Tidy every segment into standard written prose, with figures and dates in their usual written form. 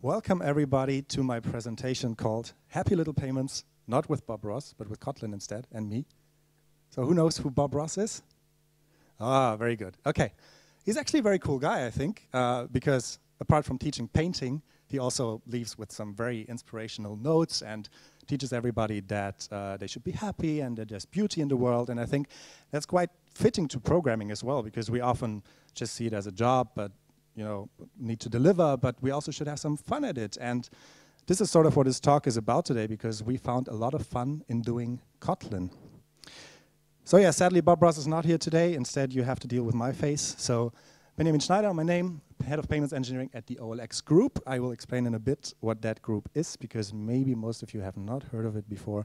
Welcome everybody to my presentation called Happy Little Payments, not with Bob Ross, but with Kotlin instead, and me. So who knows who Bob Ross is? Ah, very good. Okay. He's actually a very cool guy, I think, because apart from teaching painting, he also leaves with some very inspirational notes and teaches everybody that they should be happy and that there's beauty in the world. And I think that's quite fitting to programming as well, because we often just see it as a job, but need to deliver, but we also should have some fun at it. And this is sort of what this talk is about today, because we found a lot of fun in doing Kotlin. So yeah, sadly Bob Ross is not here today. Instead, you have to deal with my face. So Benjamin Schneider, my name, Head of Payments Engineering at the OLX Group. I will explain in a bit what that group is, because maybe most of you have not heard of it before.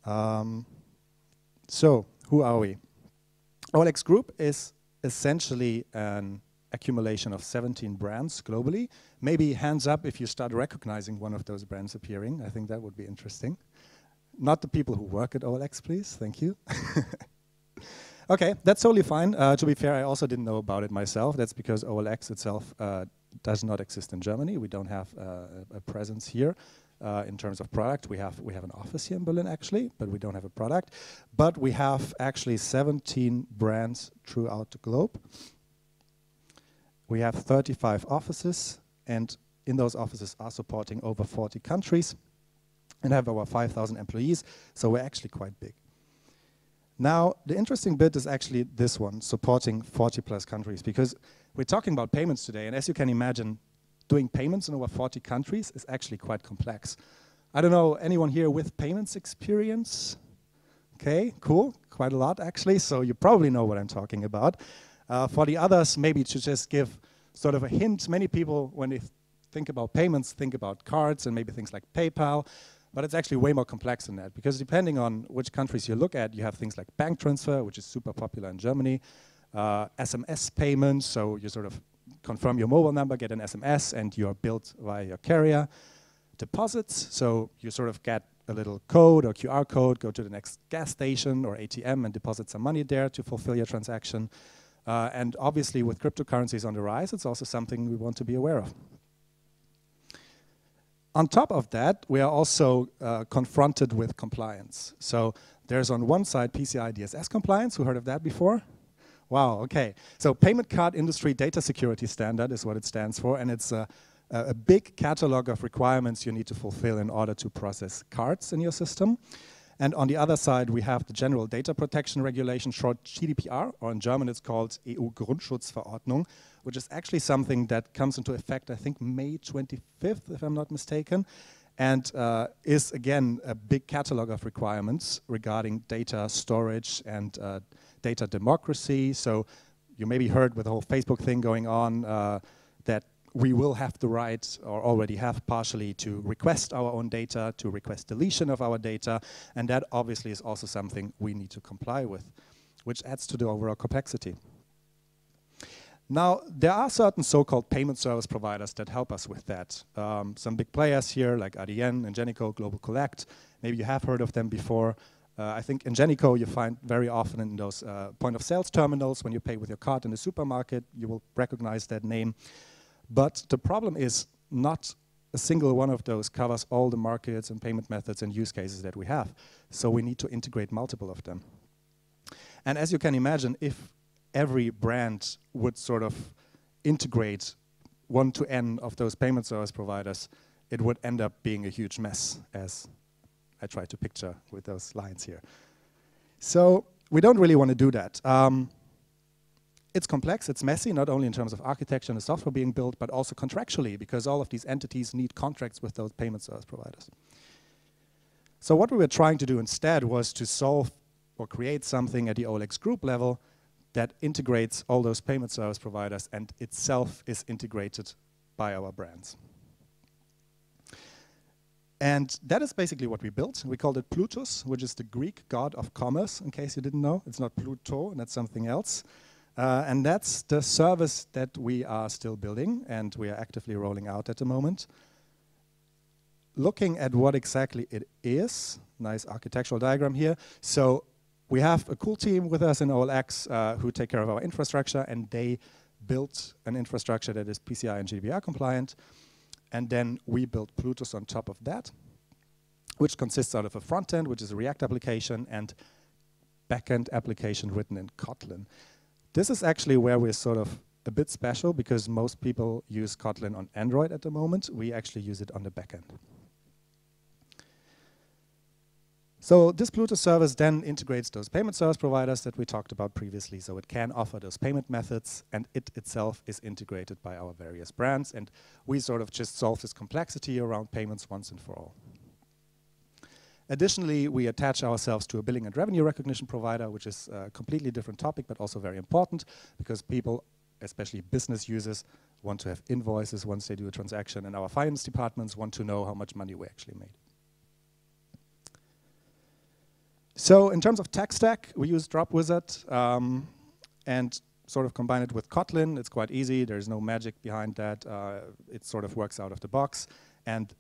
So, who are we? OLX Group is essentially an accumulation of 17 brands globally. Maybe hands up if you start recognizing one of those brands appearing. I think that would be interesting. Not the people who work at OLX, please. Thank you. Okay, that's totally fine. To be fair, I also didn't know about it myself. That's because OLX itself does not exist in Germany. We don't have a presence here in terms of product. We have an office here in Berlin, actually, but we don't have a product. But we have actually 17 brands throughout the globe. We have 35 offices, and in those offices are supporting over 40 countries and have over 5,000 employees, so we're actually quite big. Now, the interesting bit is actually this one, supporting 40 plus countries, because we're talking about payments today, and as you can imagine, doing payments in over 40 countries is actually quite complex. I don't know, anyone here with payments experience? Okay, cool, quite a lot actually, so you probably know what I'm talking about. For the others, maybe to just give sort of a hint, many people, when they think about payments, think about cards and maybe things like PayPal, but it's actually way more complex than that, because depending on which countries you look at, you have things like bank transfer, which is super popular in Germany, SMS payments, so you sort of confirm your mobile number, get an SMS, and you're billed via your carrier. Deposits, so you sort of get a little code or QR code, go to the next gas station or ATM and deposit some money there to fulfill your transaction. And obviously with cryptocurrencies on the rise, it's also something we want to be aware of. On top of that, we are also confronted with compliance. So there's on one side PCI DSS compliance. Who heard of that before? Wow, okay. So Payment Card Industry Data Security Standard is what it stands for, and it's a big catalog of requirements you need to fulfill in order to process cards in your system. And on the other side, we have the General Data Protection Regulation, short GDPR, or in German it's called EU-Grundschutzverordnung, which is actually something that comes into effect, I think, May 25th, if I'm not mistaken, and is, again, a big catalog of requirements regarding data storage and data democracy. So you maybe heard with the whole Facebook thing going on that we will have the right, or already have partially, to request our own data, to request deletion of our data, and that obviously is also something we need to comply with, which adds to the overall complexity. Now, there are certain so-called payment service providers that help us with that. Some big players here, like ADN, Ingenico, Global Collect, maybe you have heard of them before. I think Ingenico you find very often in those point-of-sales terminals. When you pay with your card in the supermarket, you will recognize that name. But the problem is not a single one of those covers all the markets and payment methods and use cases that we have. So we need to integrate multiple of them. And as you can imagine, if every brand would sort of integrate one to N of those payment service providers, it would end up being a huge mess, as I try to picture with those lines here. So we don't really want to do that. It's complex, it's messy, not only in terms of architecture and the software being built, but also contractually, because all of these entities need contracts with those payment service providers. So what we were trying to do instead was to solve or create something at the OLX Group level that integrates all those payment service providers and itself is integrated by our brands. And that is basically what we built. We called it Plutus, which is the Greek god of commerce, in case you didn't know. It's not Pluto, and that's something else. And that's the service that we are still building and we are actively rolling out at the moment. Looking at what exactly it is, nice architectural diagram here. So we have a cool team with us in OLX who take care of our infrastructure, and they built an infrastructure that is PCI and GDPR compliant, and then we built Plutus on top of that, which consists out of a front end, which is a React application, and backend application written in Kotlin. This is actually where we're sort of a bit special, because most people use Kotlin on Android at the moment. We actually use it on the backend. So this Plutus service then integrates those payment service providers that we talked about previously, so it can offer those payment methods, and it itself is integrated by our various brands, and we sort of just solve this complexity around payments once and for all. Additionally, we attach ourselves to a billing and revenue recognition provider, which is a completely different topic, but also very important, because people, especially business users, want to have invoices once they do a transaction, and our finance departments want to know how much money we actually made. So in terms of tech stack, we use DropWizard and sort of combine it with Kotlin. It's quite easy. There's no magic behind that. It sort of works out of the box, and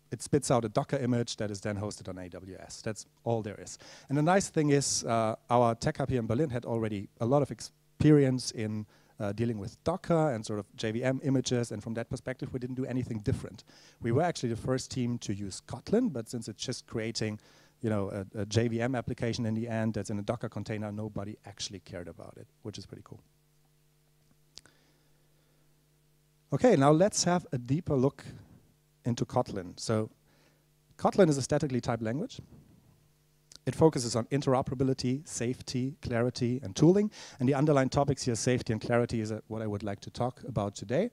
it spits out a Docker image that is then hosted on AWS. That's all there is. And the nice thing is our tech hub here in Berlin had already a lot of experience in dealing with Docker and sort of JVM images, and from that perspective, we didn't do anything different. We were actually the first team to use Kotlin, but since it's just creating a JVM application in the end that's in a Docker container, nobody actually cared about it, which is pretty cool. Okay, now let's have a deeper look into Kotlin. So Kotlin is a statically typed language. It focuses on interoperability, safety, clarity, and tooling. And the underlying topics here, safety and clarity, is what I would like to talk about today.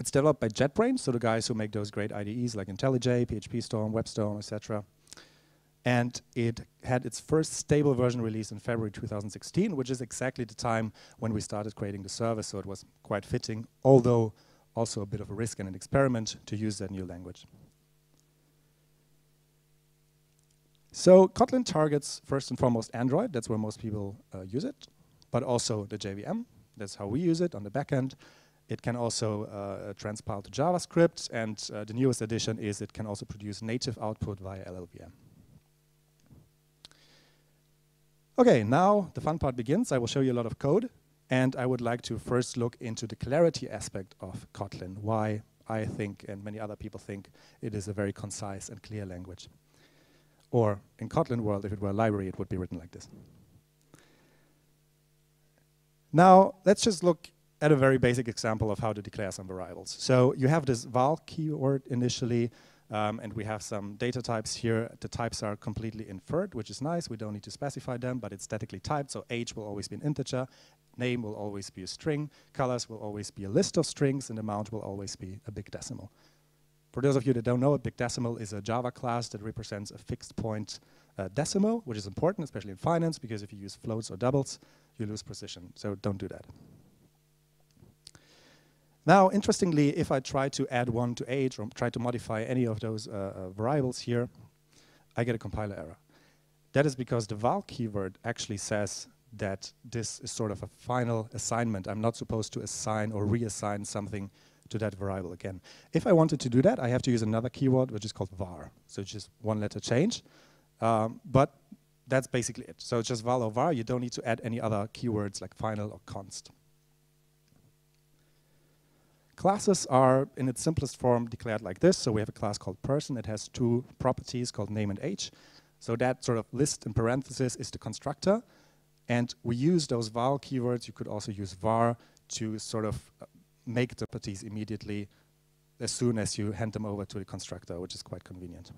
It's developed by JetBrains, so the guys who make those great IDEs like IntelliJ, PHPStorm, WebStorm, etc. And it had its first stable version released in February 2016, which is exactly the time when we started creating the service, so it was quite fitting, although also a bit of a risk and an experiment to use that new language. So Kotlin targets first and foremost Android, that's where most people use it, but also the JVM, that's how we use it on the back end. It can also transpile to JavaScript, and the newest addition is it can also produce native output via LLVM. Okay, now the fun part begins. I will show you a lot of code, and I would like to first look into the clarity aspect of Kotlin, why I think, and many other people think, it is a very concise and clear language. Or in Kotlin world, if it were a library, it would be written like this. Now, let's just look at a very basic example of how to declare some variables. So you have this val keyword initially, and we have some data types here. The types are completely inferred, which is nice. We don't need to specify them, but it's statically typed, so age will always be an integer, name will always be a string, colors will always be a list of strings, and amount will always be a big decimal. For those of you that don't know, a big decimal is a Java class that represents a fixed point decimal, which is important, especially in finance, because if you use floats or doubles, you lose precision, so don't do that. Now, interestingly, if I try to add 1 to age or try to modify any of those variables here, I get a compiler error. That is because the val keyword actually says that this is sort of a final assignment. I'm not supposed to assign or reassign something to that variable again. If I wanted to do that, I have to use another keyword, which is called var. So it's just one letter change. But that's basically it. So it's just val or var. You don't need to add any other keywords like final or const. Classes are, in its simplest form, declared like this. So we have a class called person. It has 2 properties called name and age. So that sort of list in parentheses is the constructor. And we use those val keywords. You could also use var to sort of make the properties immediately as soon as you hand them over to the constructor, which is quite convenient.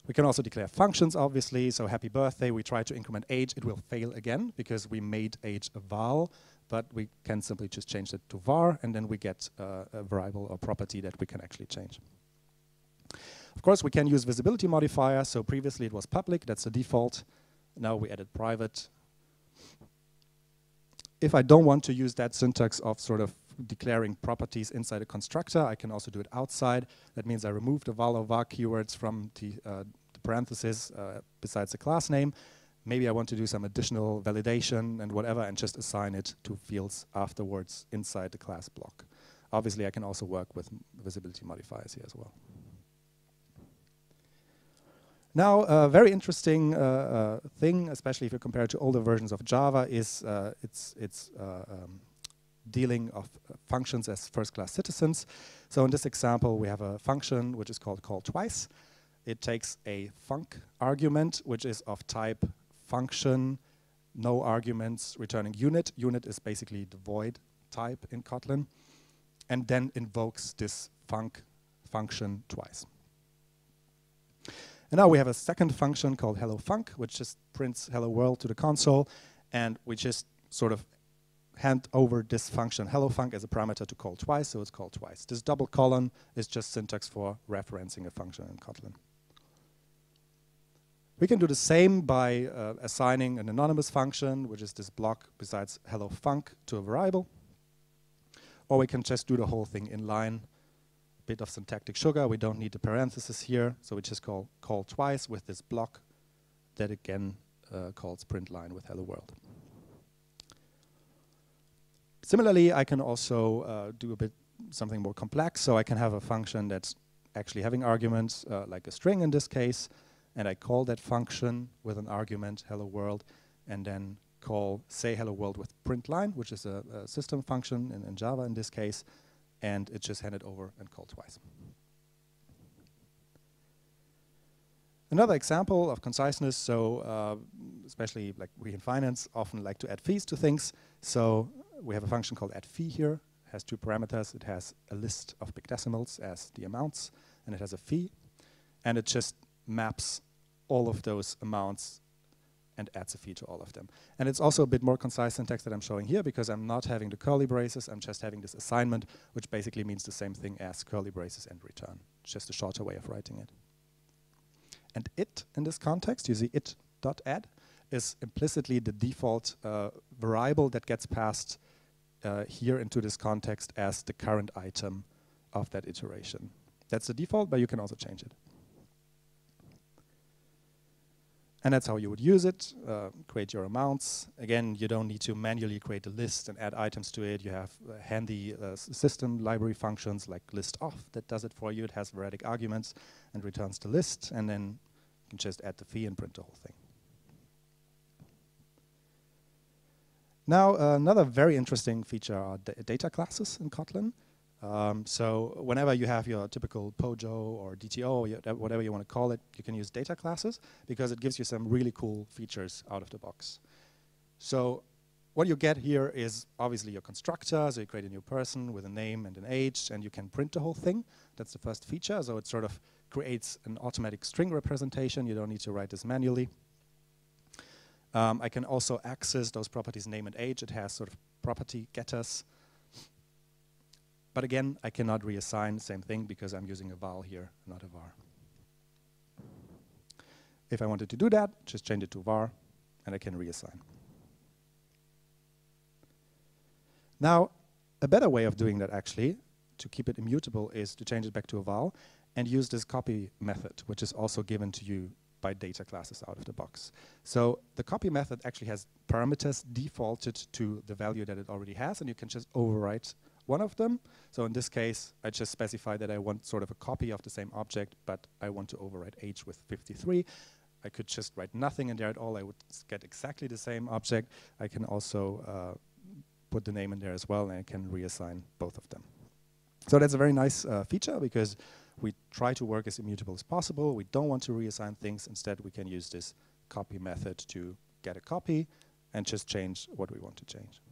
We can also declare functions, obviously. So happy birthday, we try to increment age. It will fail again because we made age a val, but we can simply just change it to var, and then we get a variable or property that we can actually change. Of course, we can use visibility modifier. So previously it was public, that's the default. Now we added private. If I don't want to use that syntax of sort of declaring properties inside a constructor, I can also do it outside. That means I remove the val or var keywords from the parentheses besides the class name. Maybe I want to do some additional validation and whatever and just assign it to fields afterwards inside the class block. Obviously, I can also work with visibility modifiers here as well. Now, a very interesting thing, especially if you compare it to older versions of Java, is its dealing of functions as first-class citizens. So in this example, we have a function which is called call twice. It takes a func argument, which is of type function, no arguments, returning unit. Unit is basically the void type in Kotlin, and then invokes this func function twice. And now we have a second function called hello func, which just prints hello world to the console, and we just sort of hand over this function hello func as a parameter to call twice, so it's called twice. This double colon is just syntax for referencing a function in Kotlin. We can do the same by assigning an anonymous function, which is this block besides hello func, to a variable. Or we can just do the whole thing in line. Bit of syntactic sugar. We don't need the parentheses here, so we just call twice with this block that again calls print line with hello world. Similarly, I can also do a bit something more complex. So I can have a function that's actually having arguments, like a string in this case, and I call that function with an argument hello world, and then call say hello world with print line, which is a system function in Java in this case, and it's just handed over and called twice. Another example of conciseness, so especially like we in finance often like to add fees to things. So we have a function called add fee here. It has two parameters. It has a list of big decimals as the amounts, and it has a fee, and it just maps all of those amounts and adds a fee to all of them. And it's also a bit more concise syntax that I'm showing here, because I'm not having the curly braces, I'm just having this assignment, which basically means the same thing as curly braces and return. It's just a shorter way of writing it. And it, in this context, you see it.add, is implicitly the default variable that gets passed here into this context as the current item of that iteration. That's the default, but you can also change it. And that's how you would use it, create your amounts. Again, you don't need to manually create a list and add items to it. You have handy system library functions like list off that does it for you. It has variadic arguments and returns the list, and then you can just add the fee and print the whole thing. Now, another very interesting feature are data classes in Kotlin. So whenever you have your typical POJO or DTO, or whatever you want to call it, you can use data classes because it gives you some really cool features out of the box. So what you get here is obviously your constructor. So you create a new person with a name and an age, and you can print the whole thing. That's the first feature. So it sort of creates an automatic string representation. You don't need to write this manually. I can also access those properties name and age. It has sort of property getters. But again, I cannot reassign, same thing, because I'm using a val here, not a var. If I wanted to do that, just change it to var, and I can reassign. Now, a better way of doing that, actually, to keep it immutable, is to change it back to a val and use this copy method, which is also given to you by data classes out of the box. So the copy method actually has parameters defaulted to the value that it already has, and you can just overwrite one of them. So in this case, I just specify that I want sort of a copy of the same object, but I want to overwrite age with 53. I could just write nothing in there at all. I would get exactly the same object. I can also put the name in there as well, and I can reassign both of them. So that's a very nice feature, because we try to work as immutable as possible. We don't want to reassign things. Instead, we can use this copy method to get a copy and just change what we want to change.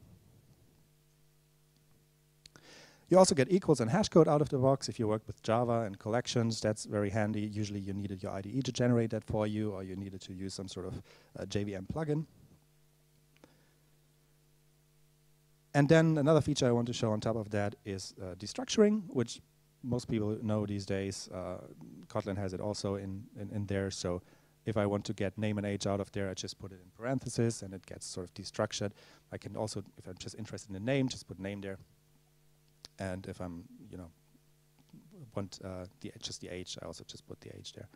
You also get equals and hashcode out of the box. If you work with Java and collections, that's very handy. Usually you needed your IDE to generate that for you, or you needed to use some sort of JVM plugin. And then another feature I want to show on top of that is destructuring, which most people know these days. Kotlin has it also in there. So if I want to get name and age out of there, I just put it in parentheses, and it gets sort of destructured. I can also, if I'm just interested in the name, just put name there. And if I'm, want just the age, I also just put the age there.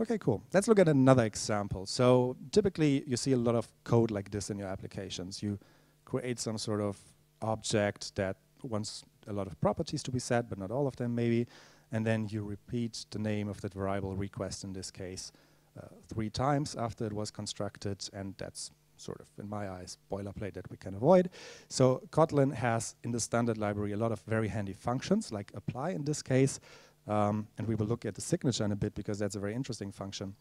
Okay, cool. Let's look at another example. So typically, you see a lot of code like this in your applications. You create some sort of object that wants a lot of properties to be set, but not all of them maybe. And then you repeat the name of that variable request in this case 3 times after it was constructed, and that's sort of, in my eyes, boilerplate that we can avoid. So Kotlin has, in the standard library, a lot of very handy functions, like apply in this case. And we will look at the signature in a bit, because that's a very interesting function.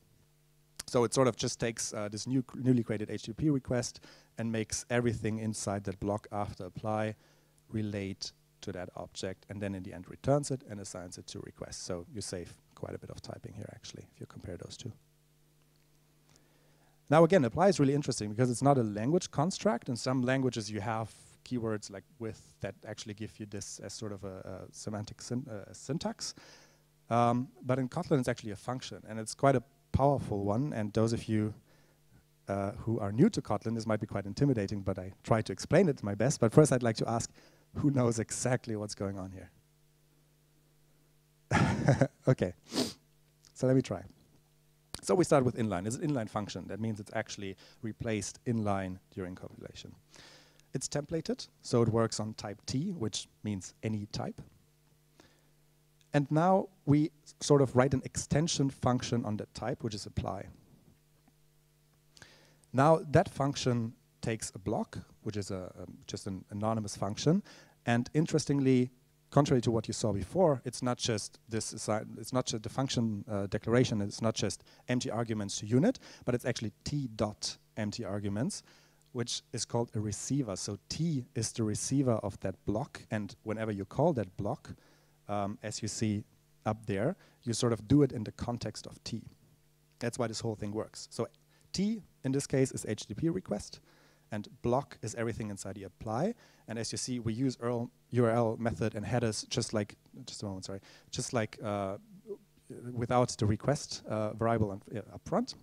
So it sort of just takes this newly created HTTP request and makes everything inside that block after apply relate to that object, and then in the end returns it and assigns it to request. So you save quite a bit of typing here, actually, if you compare those two. Now again, apply is really interesting because it's not a language construct. In some languages you have keywords like with that actually give you this as sort of a semantic syntax. But in Kotlin it's actually a function, and it's quite a powerful one. And those of you who are new to Kotlin, this might be quite intimidating, but I try to explain it my best. But first I'd like to ask, who knows exactly what's going on here? Okay, so let me try. So we start with inline. It's an inline function. That means it's actually replaced inline during compilation. It's templated, so it works on type T, which means any type. And now we sort of write an extension function on that type, which is apply. Now that function takes a block, which is just an anonymous function. And interestingly, contrary to what you saw before, it's not just this. It's not just the function declaration. It's not just empty arguments to unit, but it's actually t dot empty arguments, which is called a receiver. So t is the receiver of that block, and whenever you call that block, as you see up there, you sort of do it in the context of T. That's why this whole thing works. So T, in this case, is HTTP request, and block is everything inside the apply. And as you see, we use URL method and headers just like, just a moment, sorry, just like without the request variable up front,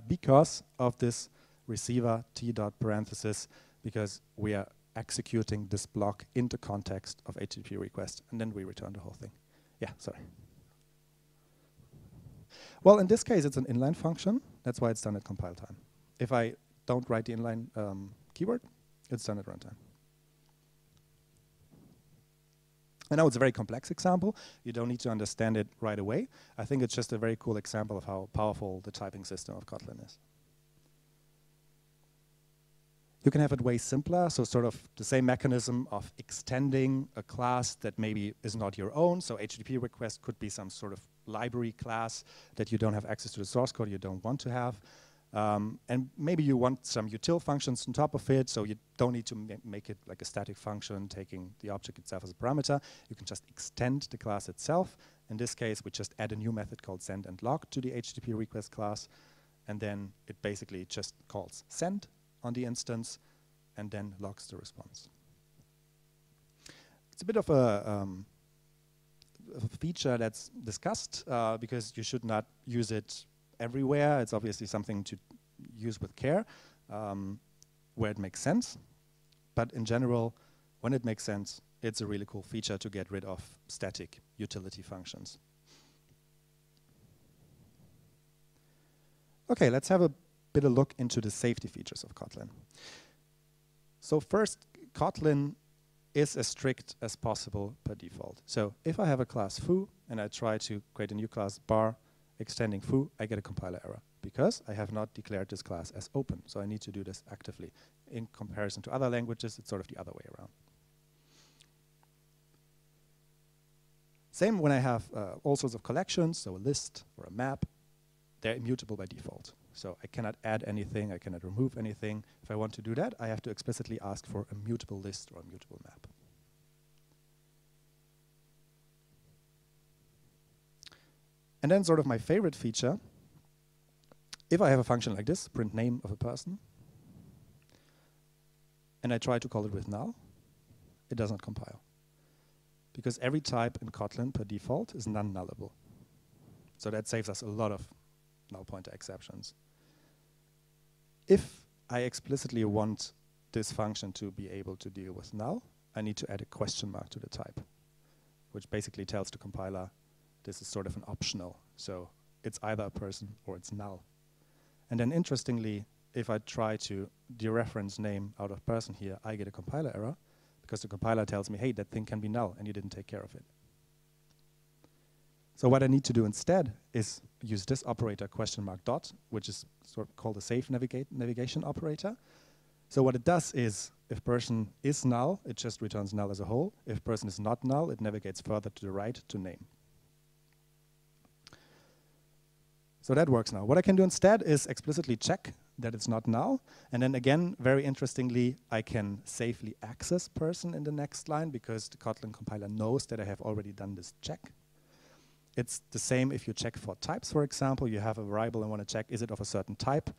because of this receiver T dot parenthesis, because we are executing this block into context of HTTP request, and then we return the whole thing. Yeah, sorry. Well, in this case, it's an inline function. That's why it's done at compile time. If I don't write the inline keyword, it's done at runtime. I know it's a very complex example. You don't need to understand it right away. I think it's just a very cool example of how powerful the typing system of Kotlin is. You can have it way simpler, so sort of the same mechanism of extending a class that maybe is not your own. So HTTP request could be some sort of library class that you don't have access to the source code, you don't want to have. And maybe you want some util functions on top of it, so you don't need to make it like a static function taking the object itself as a parameter. You can just extend the class itself. In this case, we just add a new method called send and log to the HTTP request class, and then it basically just calls send on the instance and then logs the response. It's a bit of a feature that's discussed because you should not use it everywhere. It's obviously something to use with care where it makes sense. But in general, when it makes sense, it's a really cool feature to get rid of static utility functions. Okay, let's have a bit of a look into the safety features of Kotlin. So first, Kotlin is as strict as possible per default. So if I have a class foo and I try to create a new class bar extending foo, I get a compiler error because I have not declared this class as open. So I need to do this actively. In comparison to other languages, it's sort of the other way around. Same when I have all sorts of collections, so a list or a map, they're immutable by default. So I cannot add anything, I cannot remove anything. If I want to do that, I have to explicitly ask for a mutable list or a mutable map. And then sort of my favorite feature, if I have a function like this, print name of a person, and I try to call it with null, it does not compile. Because every type in Kotlin per default is non-nullable. So that saves us a lot of null pointer exceptions. If I explicitly want this function to be able to deal with null, I need to add a question mark to the type, which basically tells the compiler this is sort of an optional. So it's either a person or it's null. And then interestingly, if I try to dereference name out of person here, I get a compiler error because the compiler tells me, hey, that thing can be null and you didn't take care of it. So what I need to do instead is use this operator (dot), which is sort of called a safe navigation operator. So what it does is, if person is null, it just returns null as a whole. If person is not null, it navigates further to the right to name. So that works now. What I can do instead is explicitly check that it's not null. And then again, very interestingly, I can safely access person in the next line because the Kotlin compiler knows that I have already done this check. It's the same if you check for types, for example. You have a variable and want to check, is it of a certain type?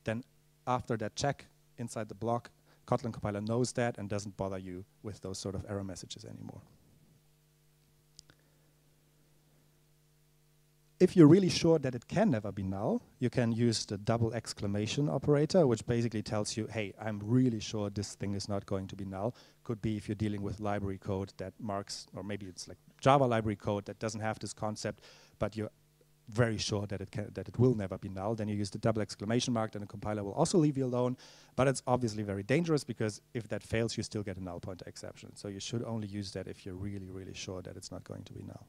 Then after that check inside the block, Kotlin compiler knows that and doesn't bother you with those sort of error messages anymore. If you're really sure that it can never be null, you can use the double exclamation operator, which basically tells you, hey, I'm really sure this thing is not going to be null. Could be if you're dealing with library code that marks, or maybe it's like Java library code that doesn't have this concept, but you're very sure that it will never be null. Then you use the double exclamation mark, and the compiler will also leave you alone. But it's obviously very dangerous because if that fails, you still get a null pointer exception. So you should only use that if you're really, really sure that it's not going to be null.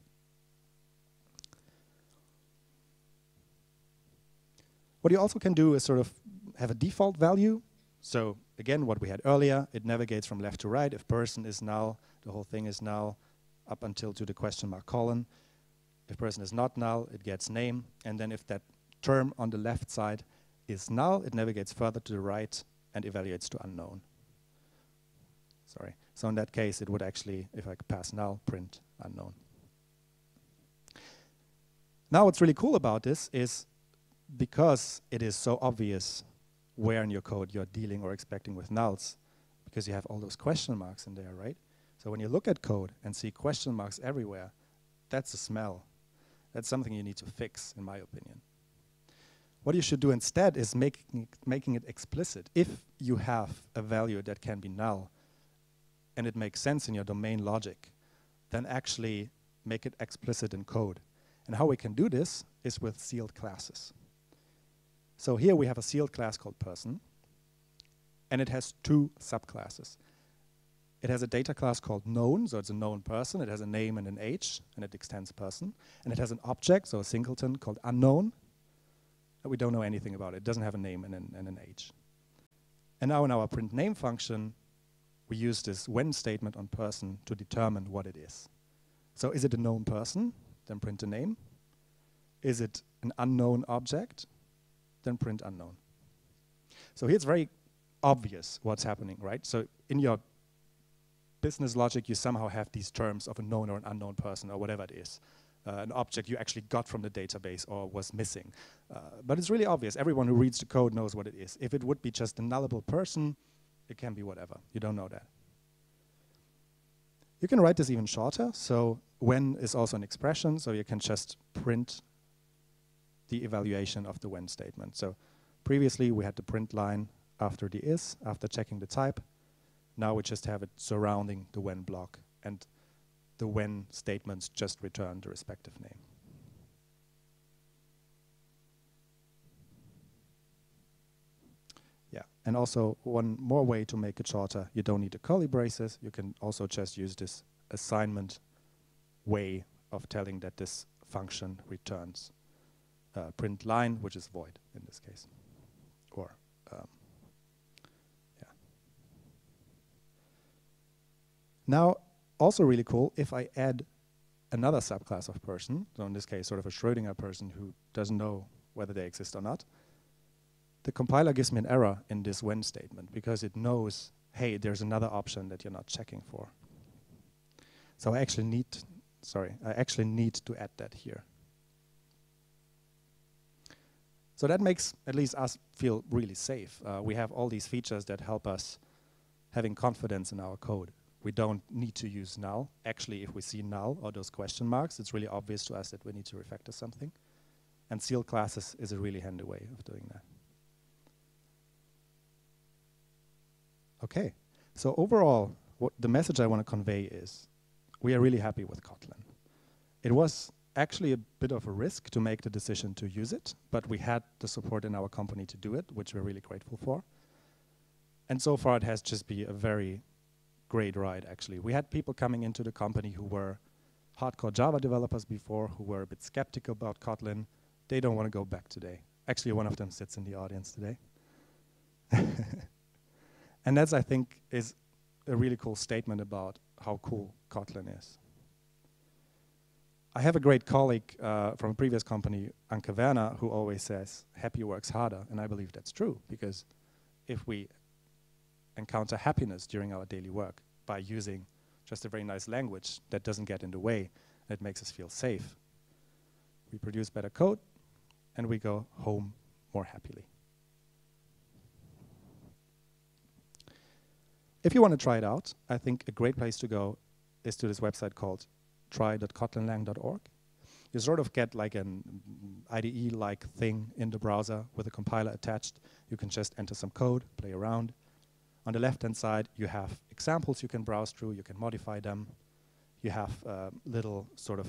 What you also can do is sort of have a default value. So again, what we had earlier, it navigates from left to right. If person is null, the whole thing is null up until to the question mark colon. If person is not null, it gets name. And then if that term on the left side is null, it navigates further to the right and evaluates to unknown. Sorry. So in that case, it would actually, if I pass null, print unknown. Now what's really cool about this is because it is so obvious where in your code you're dealing or expecting with nulls, because you have all those question marks in there, right? So when you look at code and see question marks everywhere, that's a smell. That's something you need to fix, in my opinion. What you should do instead is making it explicit. If you have a value that can be null, and it makes sense in your domain logic, then actually make it explicit in code. And how we can do this is with sealed classes. So here we have a sealed class called person, and it has two subclasses. It has a data class called known, so it's a known person. It has a name and an age, and it extends person. And it has an object, so a singleton, called unknown. We don't know anything about it. It doesn't have a name and an age. And now in our print name function, we use this when statement on person to determine what it is. So is it a known person? Then print the name. Is it an unknown object? Then print unknown. So here it's very obvious what's happening, right? So in your business logic, you somehow have these terms of a known or an unknown person or whatever it is. An object you actually got from the database or was missing. But it's really obvious. Everyone who reads the code knows what it is. If it would be just a nullable person, it can be whatever. You don't know that. You can write this even shorter. So when is also an expression, so you can just print the evaluation of the when statement. So previously we had the print line after the is, after checking the type. Now we just have it surrounding the when block, and the when statements just return the respective name. Yeah, and also one more way to make it shorter, you don't need the curly braces. You can also just use this assignment way of telling that this function returns print line, which is void in this case. Or, yeah. Now, also really cool, if I add another subclass of person, so in this case sort of a Schrödinger person who doesn't know whether they exist or not, the compiler gives me an error in this when statement because it knows, hey, there's another option that you're not checking for. So I actually need to add that here. So that makes at least us feel really safe. We have all these features that help us having confidence in our code. We don't need to use null. Actually, if we see null or those question marks, it's really obvious to us that we need to refactor something. And sealed classes is a really handy way of doing that. Okay, so overall, what the message I want to convey is we are really happy with Kotlin. It was actually a bit of a risk to make the decision to use it, but we had the support in our company to do it, which we're really grateful for. And so far, it has just been a very great ride, actually. We had people coming into the company who were hardcore Java developers before, who were a bit skeptical about Kotlin, They don't want to go back today. Actually, one of them sits in the audience today. And that's, I think, is a really cool statement about how cool Kotlin is. I have a great colleague from a previous company, Anke Werner, who always says, happy works harder. And I believe that's true, because if we encounter happiness during our daily work by using just a very nice language that doesn't get in the way, that makes us feel safe, we produce better code, and we go home more happily. If you want to try it out, I think a great place to go is to this website called try.kotlinlang.org. You sort of get like an IDE-like thing in the browser with a compiler attached. You can just enter some code, play around. On the left-hand side, you have examples you can browse through. You can modify them. You have little sort of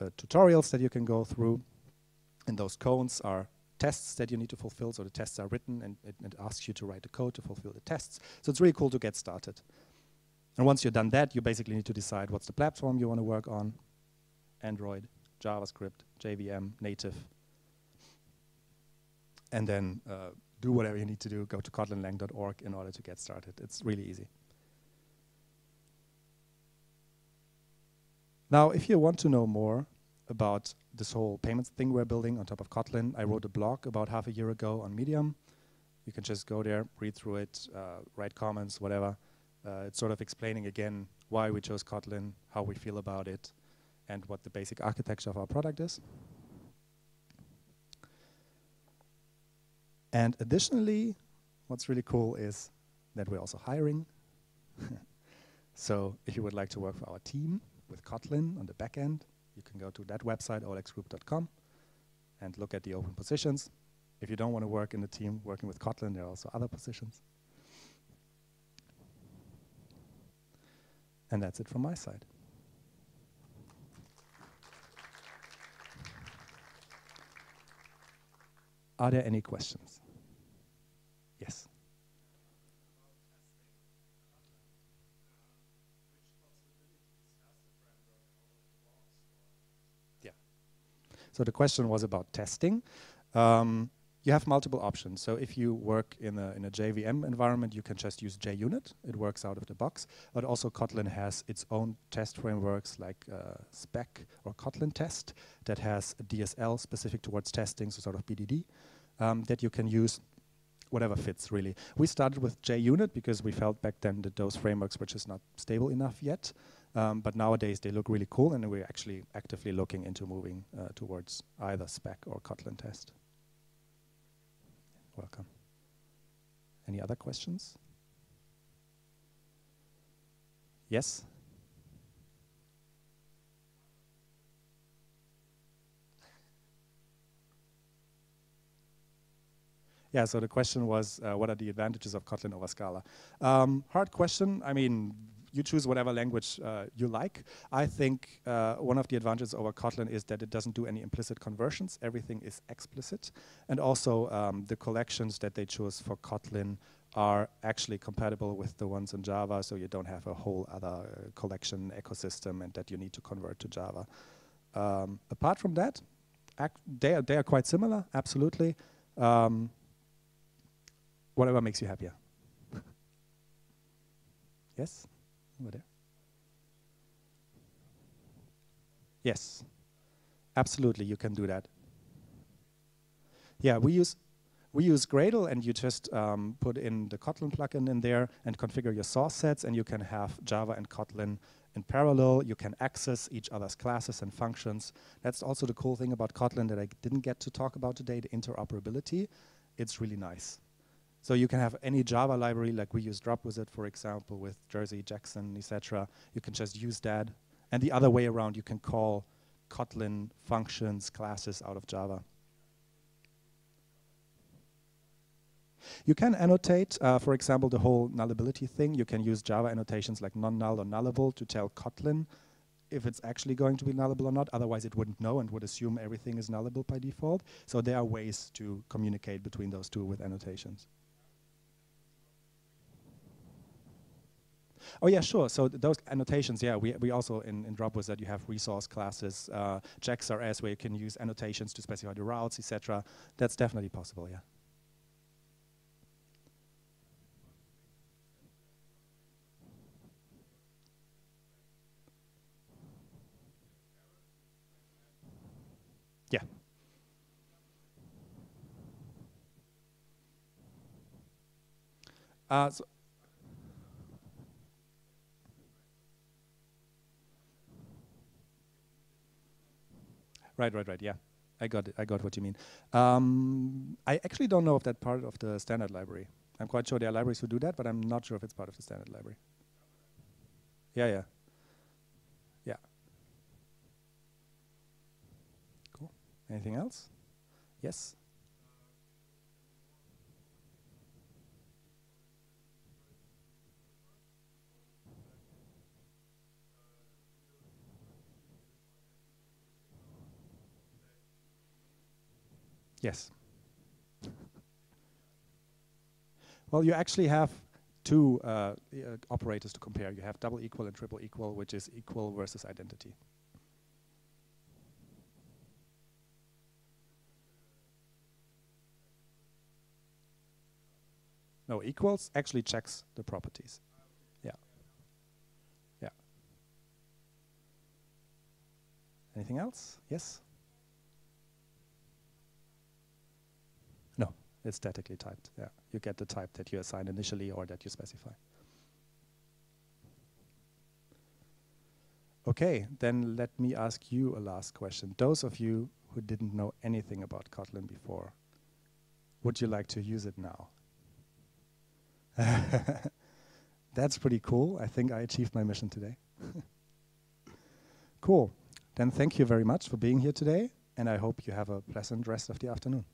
tutorials that you can go through. And those cones are tests that you need to fulfill. So the tests are written, and it asks you to write the code to fulfill the tests. So it's really cool to get started. And once you've done that, you basically need to decide what's the platform you want to work on. Android, JavaScript, JVM, native. And then do whatever you need to do. Go to kotlinlang.org in order to get started. It's really easy. Now, if you want to know more about this whole payments thing we're building on top of Kotlin, I wrote a blog about half a year ago on Medium. You can just go there, read through it, write comments, whatever. It's sort of explaining again why we chose Kotlin, how we feel about it, and what the basic architecture of our product is. And additionally, what's really cool is that we're also hiring. So if you would like to work for our team with Kotlin on the back end, you can go to that website, olxgroup.com, and look at the open positions. If you don't want to work in the team working with Kotlin, there are also other positions. And that's it from my side. Are there any questions? Yes. Yeah. So the question was about testing. You have multiple options. So if you work in a JVM environment, you can just use JUnit. It works out of the box. But also Kotlin has its own test frameworks like Spec or Kotlin Test that has a DSL specific towards testing, so sort of BDD, that you can use whatever fits, really. We started with JUnit because we felt back then that those frameworks were just not stable enough yet. But nowadays they look really cool, and we're actually actively looking into moving towards either Spec or Kotlin Test. Welcome. Any other questions? Yes? Yeah, so the question was, what are the advantages of Kotlin over Scala? Hard question. I mean, you choose whatever language you like. I think one of the advantages over Kotlin is that it doesn't do any implicit conversions. Everything is explicit. And also the collections that they choose for Kotlin are actually compatible with the ones in Java, so you don't have a whole other collection ecosystem and that you need to convert to Java. Apart from that, they are quite similar, absolutely. Whatever makes you happier. Yes? Over there. Yes, absolutely, you can do that. Yeah, we use Gradle, and you just put in the Kotlin plugin in there and configure your source sets, and you can have Java and Kotlin in parallel. You can access each other's classes and functions. That's also the cool thing about Kotlin that I didn't get to talk about today, the interoperability. It's really nice. So you can have any Java library, like we use Dropwizard, for example, with Jersey, Jackson, etc. You can just use that. And the other way around, you can call Kotlin functions, classes out of Java. You can annotate, for example, the whole nullability thing. You can use Java annotations like non-null or nullable to tell Kotlin if it's actually going to be nullable or not. Otherwise, it wouldn't know and would assume everything is nullable by default. So there are ways to communicate between those two with annotations. Oh yeah, sure. So those annotations, yeah, we also in Dropbox that you have resource classes, JAX-RS, where you can use annotations to specify the routes, etc. That's definitely possible, yeah. Yeah. So right. Yeah, I got it. I got what you mean. I actually don't know if that's part of the standard library. I'm quite sure there are libraries who do that, but I'm not sure if it's part of the standard library. Yeah. Yeah. Cool. Anything else? Yes. Yes. Well, you actually have two operators to compare. You have double equal and triple equal, which is equal versus identity. No, equals actually checks the properties. Yeah. Yeah. Anything else? Yes? No, it's statically typed. Yeah. You get the type that you assign initially or that you specify. Okay, then let me ask you a last question. Those of you who didn't know anything about Kotlin before, would you like to use it now? That's pretty cool. I think I achieved my mission today. Cool. Then thank you very much for being here today, and I hope you have a pleasant rest of the afternoon.